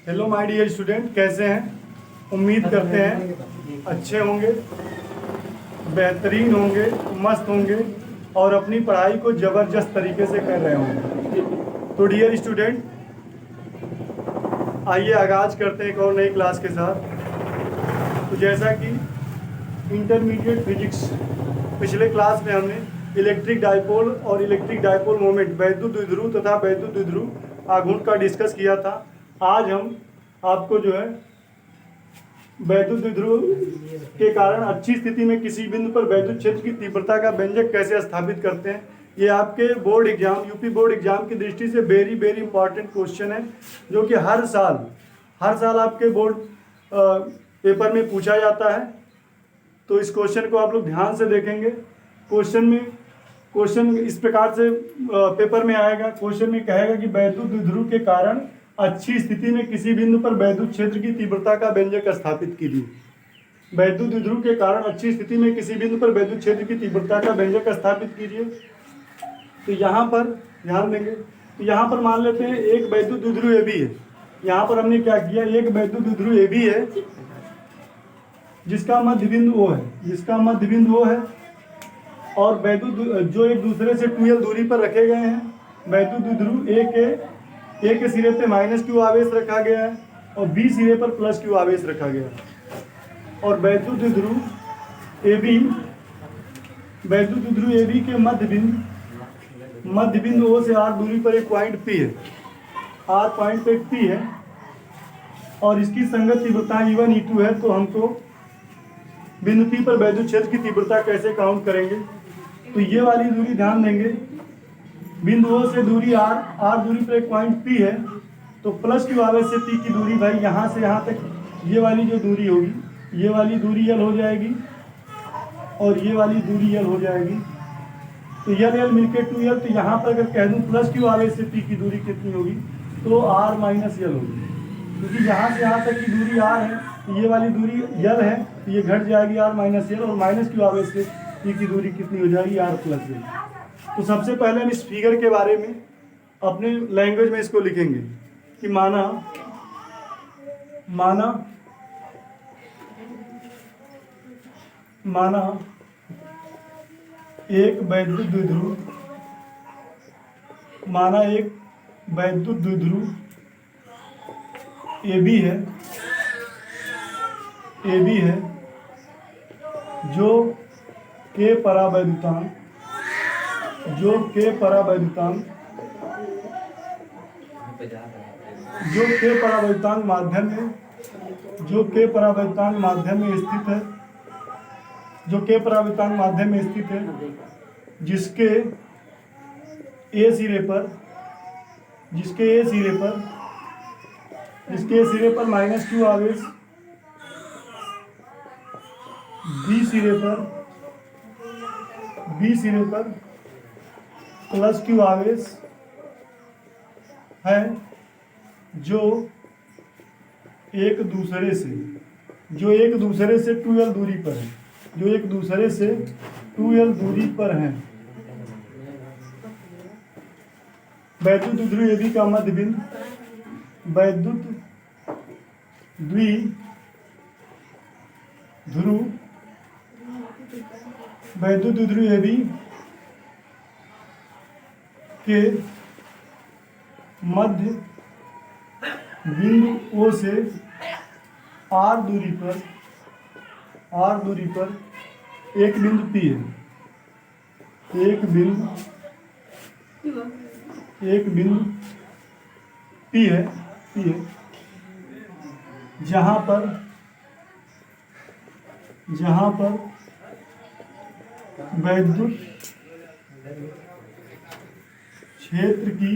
Hello my dear student, कैसे हैं? उम्मीद करते हैं अच्छे होंगे, बेहतरीन होंगे, मस्त होंगे और अपनी पढ़ाई को ज़बरदस्त तरीके से कर रहे होंगे। तो डियर स्टूडेंट, आइए आगाज़ करते हैं एक और नई क्लास के साथ। तो जैसा कि इंटरमीडिएट फिजिक्स पिछले क्लास में हमने इलेक्ट्रिक डायपोल और इलेक्ट्रिक डायपोल मोमेंट, वैद्युत द्विध्रुव तथा वैद्युत द्विध्रुव आघूर्ण का डिस्कस किया था। आज हम आपको जो है वैद्युत द्विध्रुव के कारण अच्छी स्थिति में किसी बिंदु पर वैद्युत क्षेत्र की तीव्रता का व्यंजक कैसे स्थापित करते हैं, ये आपके board exam, UP board exam की दृष्टि से वेरी वेरी इंपॉर्टेंट क्वेश्चन है, जो कि हर साल आपके बोर्ड पेपर में पूछा जाता है। तो इस क्वेश्चन को आप लोग ध्यान से देखेंगे। क्वेश्चन इस प्रकार से पेपर में आएगा। क्वेश्चन में कहेगा कि वैद्युत द्विध्रुव के कारण अच्छी स्थिति में किसी बिंदु पर वैद्युत क्षेत्र की तीव्रता का व्यंजक स्थापित कीजिए। वैद्युत द्विध्रुव के कारण अच्छी स्थिति में किसी बिंदु पर वैद्युत क्षेत्र की तीव्रता का व्यंजक स्थापित कीजिए। तो यहाँ पर ध्यान देंगे, तो यहाँ पर मान लेते हैं एक वैद्युत द्विध्रुव ए बी है। यहाँ पर हमने क्या किया, एक वैद्युत द्विध्रुव ए बी है जिसका मध्य बिंदु O है, और वैद्युत जो एक दूसरे से 2l दूरी पर रखे गए हैं। वैद्युत द्विध्रुव ए के सिरे पे -q आवेश रखा गया है और बी सिरे पर +q आवेश रखा गया है। और वैद्युत द्विध्रुव ए बी के मध्य बिंदु O से r दूरी पर एक पॉइंट P है। r पॉइंट पे एक P है और इसकी संगत तीव्रता E1 E2 है। तो हमको बिंदु P पर वैद्युत क्षेत्र की तीव्रता कैसे काउंट करेंगे, तो ये वाली दूरी ध्यान देंगे। बिंदु O से दूरी r दूरी पर एक पॉइंट P है, तो +q आवेश से P की दूरी, भाई यहाँ से यहाँ तक ये वाली जो दूरी होगी, ये वाली दूरी L हो जाएगी और ये वाली दूरी L हो जाएगी। तो L मिलके 2l। तो यहाँ पर अगर कह दूँ +q आवेश से P की दूरी कितनी होगी, तो r - L होगी। क्योंकि यहाँ से यहाँ तक की दूरी r है, तो ये वाली दूरी L है, तो ये घट जाएगी r - L, और -q आवेश से P की दूरी कितनी हो जाएगी, r + L। तो सबसे पहले हम इस फिगर के बारे में अपने लैंग्वेज में इसको लिखेंगे कि माना एक वैद्युत द्विध्रुव ए बी है जो K परावैद्युतांक माध्यम में स्थित है, जिसके A सिरे पर -q आवेश, B सिरे पर +q आवेश है, जो एक दूसरे से 2l दूरी पर है। वैद्युत द्विध्रुव ए बी का मध्य बिंदु, वैद्युत द्विध्रुव ए बी के मध्य बिंदु O से r दूरी पर एक बिंदु P है। एक बिंदु P है, जहाँ पर वैद्युत क्षेत्र की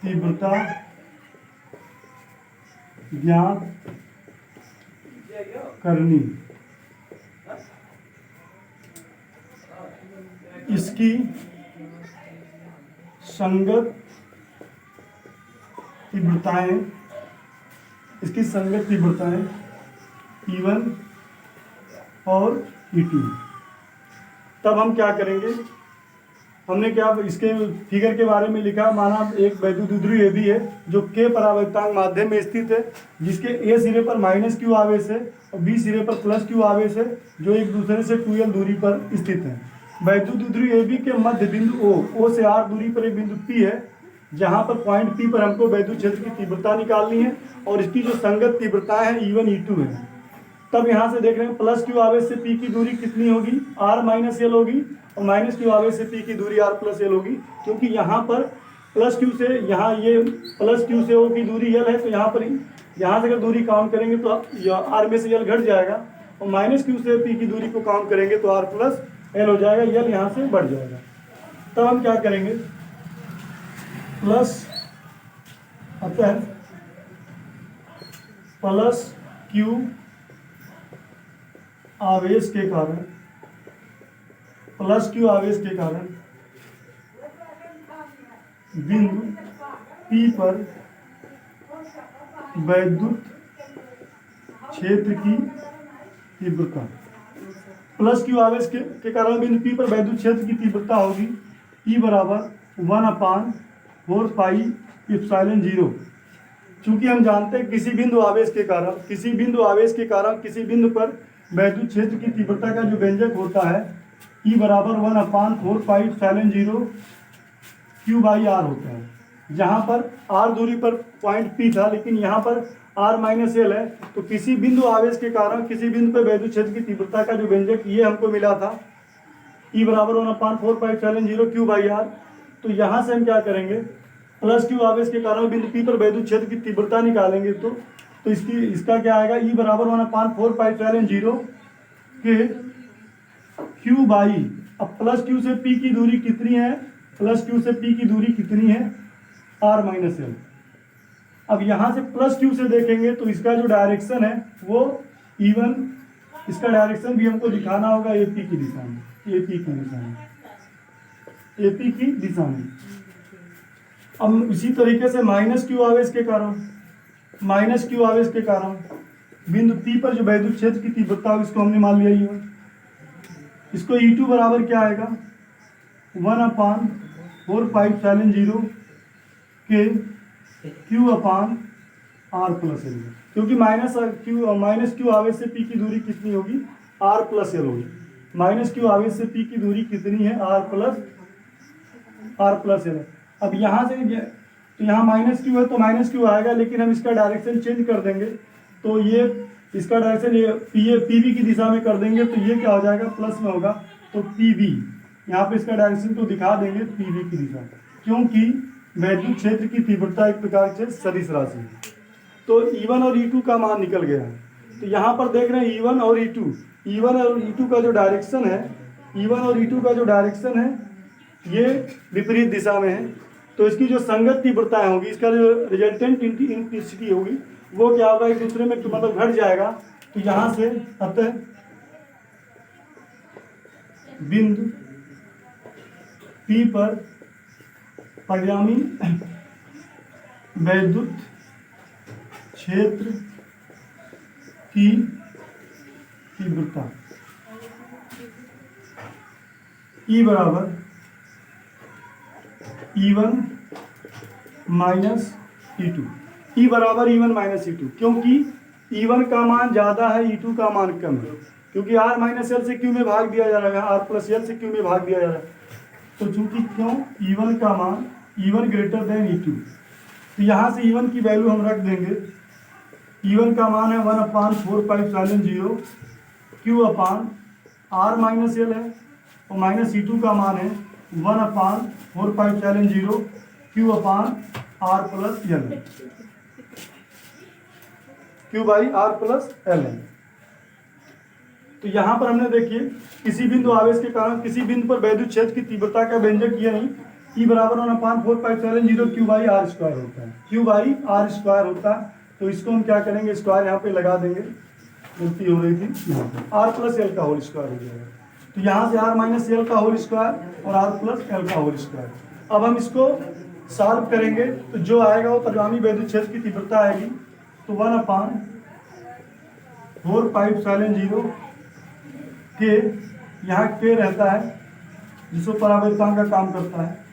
तीव्रता ज्ञात करनी। इसकी संगत तीव्रताएं E1 और E2। तब हम क्या करेंगे, हमने क्या इसके फिगर के बारे में लिखा, माना एक वैद्युत द्विध्रुव AB है जो K परावर्तनांक माध्यम में स्थित है, जिसके A सिरे पर -q आवेश है और B सिरे पर +q आवेश है, जो एक दूसरे से 2l दूरी पर स्थित है। वैद्युत द्विध्रुव AB के मध्य बिंदु O से r दूरी पर एक बिंदु P है, जहां पर पॉइंट P पर हमको वैद्युत क्षेत्र की तीव्रता निकालनी है और इसकी जो संगत तीव्रता है E1 E2 है। तब यहाँ से देख रहे हैं +q आवेश से P की दूरी कितनी होगी, r - l होगी, और -q आवेश से P की दूरी r + l होगी, क्योंकि यहाँ पर +q से यहाँ ये +q से O की दूरी l है, तो यहाँ से अगर दूरी काउंट करेंगे तो r में से l घट जाएगा, और -q से P की दूरी को काउंट करेंगे तो r + l हो जाएगा, l यहाँ से बढ़ जाएगा। तब हम क्या करेंगे, अतः +q आवेश के कारण बिंदु P पर वैद्युत क्षेत्र की तीव्रता, +q आवेश के कारण बिंदु P पर वैद्युत क्षेत्र की तीव्रता होगी E = 1/4πε0। चूंकि हम जानते हैं किसी बिंदु आवेश के कारण किसी बिंदु पर वैद्युत क्षेत्र की तीव्रता का जो व्यंजक होता है E = 1/4πε0 q/r होता है, जहाँ पर r दूरी पर पॉइंट P था, लेकिन यहाँ पर r - l है, तो किसी बिंदु आवेश के कारण किसी बिंदु पर वैद्युत क्षेत्र की तीव्रता का जो व्यंजक ये हमको मिला था E = 1/4πε0 q/r। तो यहाँ से हम क्या करेंगे, +q आवेश के कारण बिंदु P पर वैद्युत क्षेत्र की तीव्रता निकालेंगे, तो इसका क्या आएगा, E = 1/4πε0 के q/, अब +q से P की दूरी कितनी है, r - l। अब यहाँ से +q से देखेंगे तो इसका जो डायरेक्शन है वो E1, इसका डायरेक्शन भी हमको दिखाना होगा AP की दिशा में, AP की दिशा में। अब इसी तरीके से -q आवेश के कारण बिंदु P पर जो वैद्युत क्षेत्र की तीव्रता है इसको हमने मान लिया E1, इसको E2 बराबर क्या आएगा, 1/4πε0 के q/r + l, क्योंकि -q आवेश से P की दूरी कितनी होगी, r + l होगी। -q आवेश से P की दूरी कितनी है, r + l। अब यहाँ से तो यहाँ -q है तो -q आएगा, लेकिन हम इसका डायरेक्शन चेंज कर देंगे, तो ये इसका डायरेक्शन ये PB की दिशा में कर देंगे, तो ये क्या हो जाएगा, प्लस में होगा, तो PB यहाँ पे इसका डायरेक्शन तो दिखा देंगे PB की दिशा, क्योंकि वैद्युत क्षेत्र की तीव्रता एक प्रकार से सदिश राशि है। तो E1 और E2 का मान निकल गया है। तो यहाँ पर देख रहे हैं E1 और E2 का जो डायरेक्शन है ये विपरीत दिशा में है, तो इसकी जो संगत तीव्रताएं होगी, इसका जो रिजल्टेंट इंटेंसिटी होगी वो क्या होगा, एक दूसरे में मतलब घट जाएगा। तो यहाँ से अतः बिंदु P पर परिणामी वैद्युत क्षेत्र की तीव्रता E = E1 - E2, E = E1 - E2, क्योंकि E1 का मान ज़्यादा है, E2 का मान कम है, क्योंकि r - l से q में भाग दिया जा रहा है, r + l से q में भाग दिया जा रहा है। तो चूंकि E1 का मान E1 > E2, तो यहाँ से E1 की वैल्यू हम रख देंगे, E1 का मान है 1/4πε0 q/r - l है, और -E2 का मान है 1/4πε0 q/r + l, q/r + l है। तो यहाँ पर हमने देखिए किसी बिंदु आवेश के कारण किसी बिंदु पर वैद्युत क्षेत्र की तीव्रता का व्यंजक किया नहीं, E = 1/4πε0 q/r² होता है, तो इसको हम क्या करेंगे, स्क्वायर यहाँ पे लगा देंगे, गलती हो रही थी, यहाँ पे r + l का होल स्क्वायर हो जाएगा। तो यहाँ से r - l का होल स्क्वायर और r + l का होल स्क्वायर। अब हम इसको सॉल्व करेंगे तो जो आएगा वो परिणामी वैद्युत क्षेत्र की तीव्रता आएगी, तो 1/4πε0 के यहाँ k रहता है जिसको परावर्तन का काम करता है।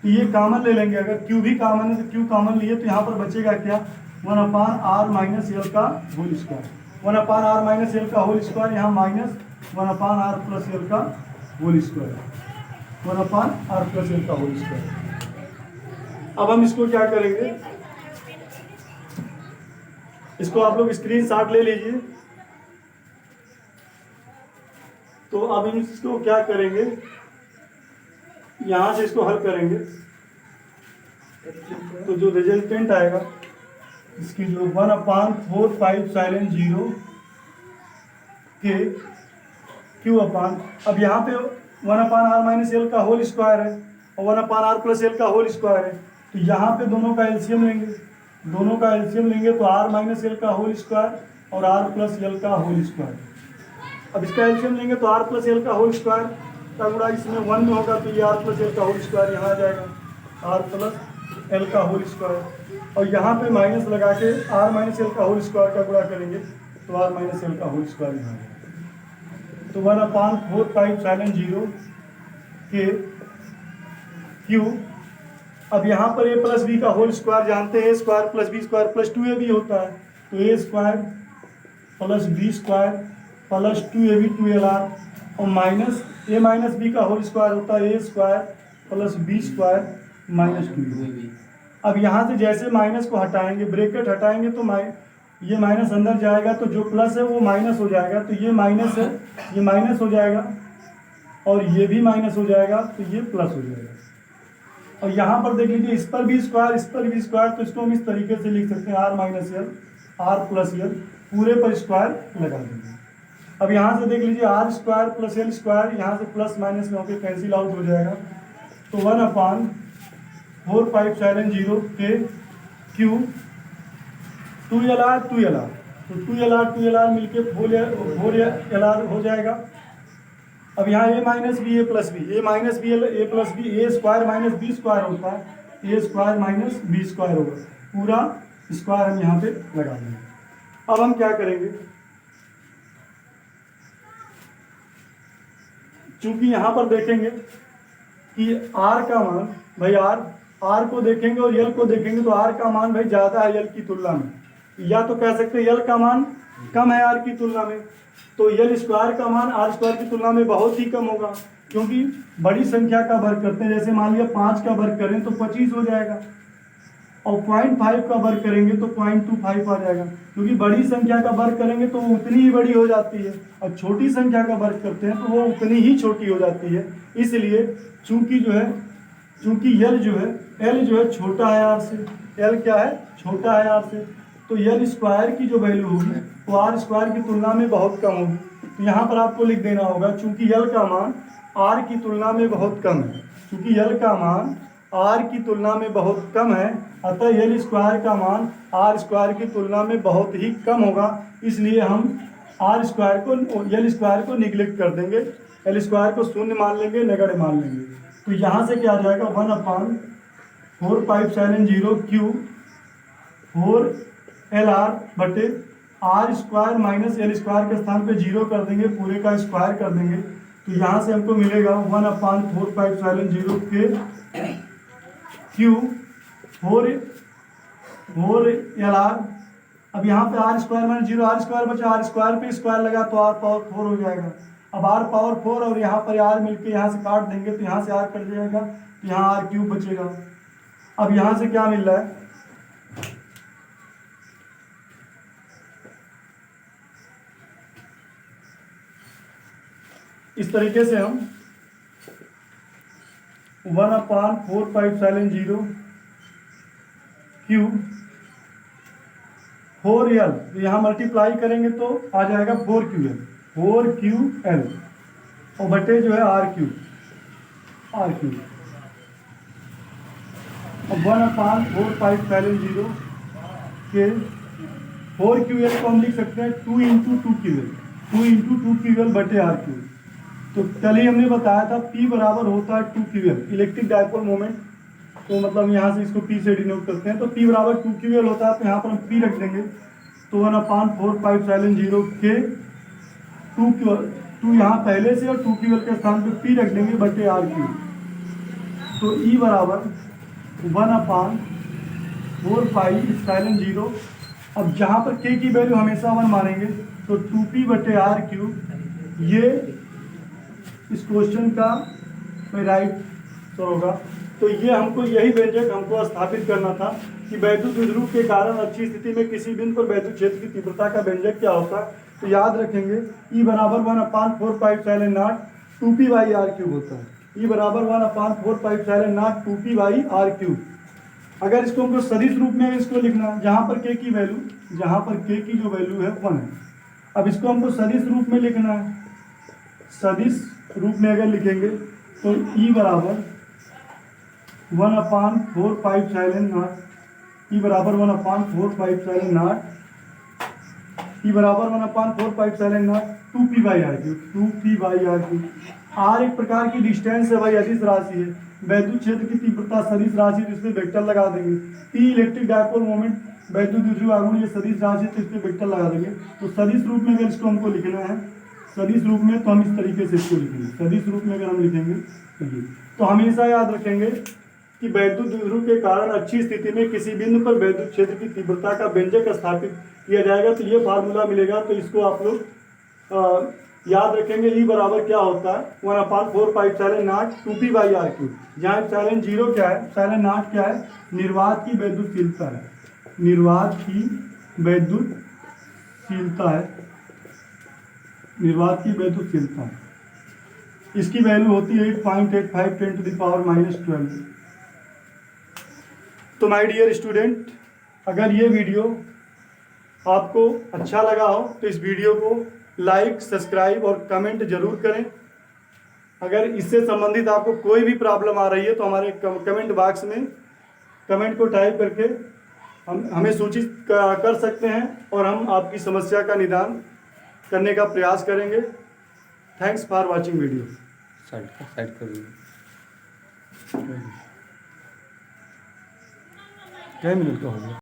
तो ये कॉमन ले लेंगे, अगर क्यू भी कॉमन है तो क्यू कॉमन लिए, तो यहाँ पर बचेगा क्या, 1/r माइनस एल का whole square. 1/r minus L का होल स्क्वायर, यहाँ माइनस 1/r प्लस एल का whole square, 1/r plus L का होल स्क्वायर। अब हम इसको क्या करेंगे, इसको आप लोग स्क्रीनशॉट ले लीजिए। तो अब हम इसको क्या करेंगे, यहाँ से इसको हल करेंगे तो जो रिजल्टेंट आएगा इसकी जो 1/4π0 के क्यू अपान, अब यहाँ पे 1/r माइनस एल का होल स्क्वायर है और 1/r प्लस एल का होल स्क्वायर है, तो यहाँ पे दोनों का एलसीएम लेंगे, दोनों का एलसीएम लेंगे तो r माइनस एल का होल स्क्वायर और r प्लस एल का होल स्क्वायर। अब इसका एलसीएम लेंगे तो r प्लस एल का होल स्क्वायर का गुणा इसमें 1 में होगा, तो ये r प्लस एल का होल स्क्वायर यहाँ आ जाएगा, r प्लस एल का होल स्क्वायर, और यहाँ पे माइनस लगा के r माइनस एल का होल स्क्वायर का गुणा करेंगे तो r माइनस एल का होल स्क्वायर यहाँ आ जाएगा। तो 1/4π0 के क्यू, अब यहाँ पर a प्लस बी का होल स्क्वायर जानते हैं, a square plus B square plus 2ab होता है, तो a square plus B square plus 2ab 2lr और माइनस a माइनस बी का होल स्क्वायर होता है a square plus B square minus 2ab। अब यहाँ से जैसे माइनस को हटाएंगे, ब्रैकेट हटाएंगे तो ये माइनस अंदर जाएगा, तो जो प्लस है वो माइनस हो जाएगा, तो ये माइनस है ये माइनस हो जाएगा और ये भी माइनस हो जाएगा, तो ये प्लस हो जाएगा। और यहाँ पर देख लीजिए, इस पर भी स्क्वायर इस पर भी स्क्वायर, तो इसको हम इस तरीके से लिख सकते हैं r minus L r plus L, पूरे पर स्क्वायर लगा देंगे। अब यहाँ से देख लीजिए r square plus L square, यहाँ से प्लस माइनस में होकर कैंसिल आउट हो जाएगा, तो 1/4π0 के क्यू 2lr तो 2lr मिलके 4lr हो जाएगा। अब यहाँ a minus B a plus B, a minus B a plus B, a square minus B square होता है, a square minus B square होगा, पूरा स्क्वायर हम यहाँ पे लगा देंगे। अब हम क्या करेंगे, चूंकि यहाँ पर देखेंगे कि r का मान भाई r को देखेंगे और l को देखेंगे, तो r का मान भाई ज़्यादा है l की तुलना में, या तो कह सकते हैं l का मान कम है r की तुलना में, तो l स्क्वायर का मान r स्क्वायर की तुलना में बहुत ही कम होगा, क्योंकि बड़ी संख्या का वर्ग करते हैं, जैसे मान लिया 5 का वर्ग करें तो 25 हो जाएगा, और 0.5 का वर्ग करेंगे तो 0.25 आ जाएगा, क्योंकि बड़ी संख्या का वर्ग करेंगे तो वो उतनी ही बड़ी हो जाती है, और छोटी संख्या का वर्ग करते हैं तो वो उतनी ही छोटी हो जाती है। इसलिए चूंकि l जो है छोटा है r से, l क्या है, छोटा है r से, तो l स्क्वायर की जो वैल्यू होगी वो r स्क्वायर की तुलना में बहुत कम होगी। तो यहाँ पर आपको लिख देना होगा, चूंकि l का मान r की तुलना में बहुत कम है, चूंकि l का मान r की तुलना में बहुत कम है, अतः l स्क्वायर का मान r स्क्वायर की तुलना में बहुत ही कम होगा, इसलिए हम l स्क्वायर को निगलेक्ट कर देंगे, l स्क्वायर को शून्य मान लेंगे, नगण्य मान लेंगे। तो यहाँ से क्या आ जाएगा, 1/4π0 क्यू 4lr बटे r square minus L square के स्थान पे 0 कर देंगे, पूरे का स्क्वायर कर देंगे, तो यहाँ से हमको मिलेगा 1/4π0 के क्यू 4lr। अब यहाँ पे r square minus 0, r square बचा, r स्क्वायर पे स्क्वायर लगा तो r पावर 4 हो जाएगा। अब r पावर 4 और यहाँ पर r मिलके यहाँ से काट देंगे तो यहाँ से r कट जाएगा, तो यहाँ r क्यूब बचेगा। अब यहाँ से क्या मिल रहा है, इस तरीके से हम 1/4π0 क्यू 4l, तो यहाँ मल्टीप्लाई करेंगे तो आ जाएगा 4ql और बटे जो है r क्यूब अब 1/4π0 के 4ql को हम लिख सकते हैं 2 × 2ql बटे r क्यूब। तो कल ही हमने बताया था P बराबर होता है 2ql, इलेक्ट्रिक डायपोल मोमेंट, तो मतलब यहाँ से इसको P से डिनोट करते हैं, तो P बराबर 2ql होता है, तो यहाँ पर हम P रख देंगे, तो 1/4π0 के 2 2 यहाँ पहले से और 2 की के स्थान पे p रख देंगे बटे r क्यूब। तो E बराबर 1/4 पाई एप्सिलॉन 0। अब जहाँ पर k की वैल्यू हमेशा 1 मानेंगे तो 2p बटे r क्यूब, ये इस क्वेश्चन का राइट होगा। तो ये हमको यही व्यंजक हमको स्थापित करना था कि वैद्युत द्विध्रुव के कारण अच्छी स्थिति में किसी बिंदु पर वैद्युत क्षेत्र की तीव्रता का व्यंजक क्या होता है। तो याद रखेंगे E बराबर 1/4 pi epsilon not 2p by r cube होता है। E बराबर 1/4 pi epsilon not 2p by r cube. अगर इसको हमको सदिश रूप में इसको लिखना है, जहाँ पर k की वैल्यू, जहाँ पर k की जो वैल्यू है 1 है। अब इसको हमको सदिश रूप में लिखना है। सदिश रूप में अगर लिखेंगे तो E बराबर 1/4 पाई एप्सिलॉन नॉट, E बराबर 1/4 पाई एप्सिलॉन नॉट, E बराबर 1/4 pi epsilon not 2p by r cube, 2p by r cube. r एक प्रकार की डिस्टेंस है भाई, अदिश राशि है। वैद्युत क्षेत्र की तीव्रता सदिश राशि, तो इस पर वेक्टर लगा देंगे। p इलेक्ट्रिक डायपोल मोमेंट, वैद्युत द्विध्रुव आघूर्ण, ये सदिश राशि है, तो इस पर वेक्टर लगा देंगे। तो सदिश रूप में अगर इसको हमको लिखना है, सदिश रूप में, तो हम इस तरीके से इसको लिखेंगे। सदिश रूप में अगर हम लिखेंगे तो हमेशा याद रखेंगे कि वैद्युत द्विध्रुव के कारण अच्छी स्थिति में किसी बिंदु पर वैद्युत क्षेत्र की तीव्रता का व्यंजक स्थापित किया जाएगा। तो ये फार्मूला मिलेगा। तो इसको आप लोग याद रखेंगे। E बराबर क्या होता है 1/4 pi epsilon not 2p by r cube. जहाँ एप्सिलॉन 0 क्या है, एप्सिलॉन नॉट क्या है, निर्वात की वैद्युतशीलता है। निर्वात की वैद्युतशीलता है, निर्वात की वैद्युतशीलता। इसकी वैल्यू होती है 8.85 10⁻⁻12। तो माय डियर स्टूडेंट, अगर ये वीडियो आपको अच्छा लगा हो तो इस वीडियो को लाइक, सब्सक्राइब और कमेंट जरूर करें। अगर इससे संबंधित आपको कोई भी प्रॉब्लम आ रही है तो हमारे कमेंट बॉक्स में कमेंट को टाइप करके हमें सूचित कर सकते हैं और हम आपकी समस्या का निदान करने का प्रयास करेंगे। Thanks for watching video. Side कर क्या मिनट का हो गया।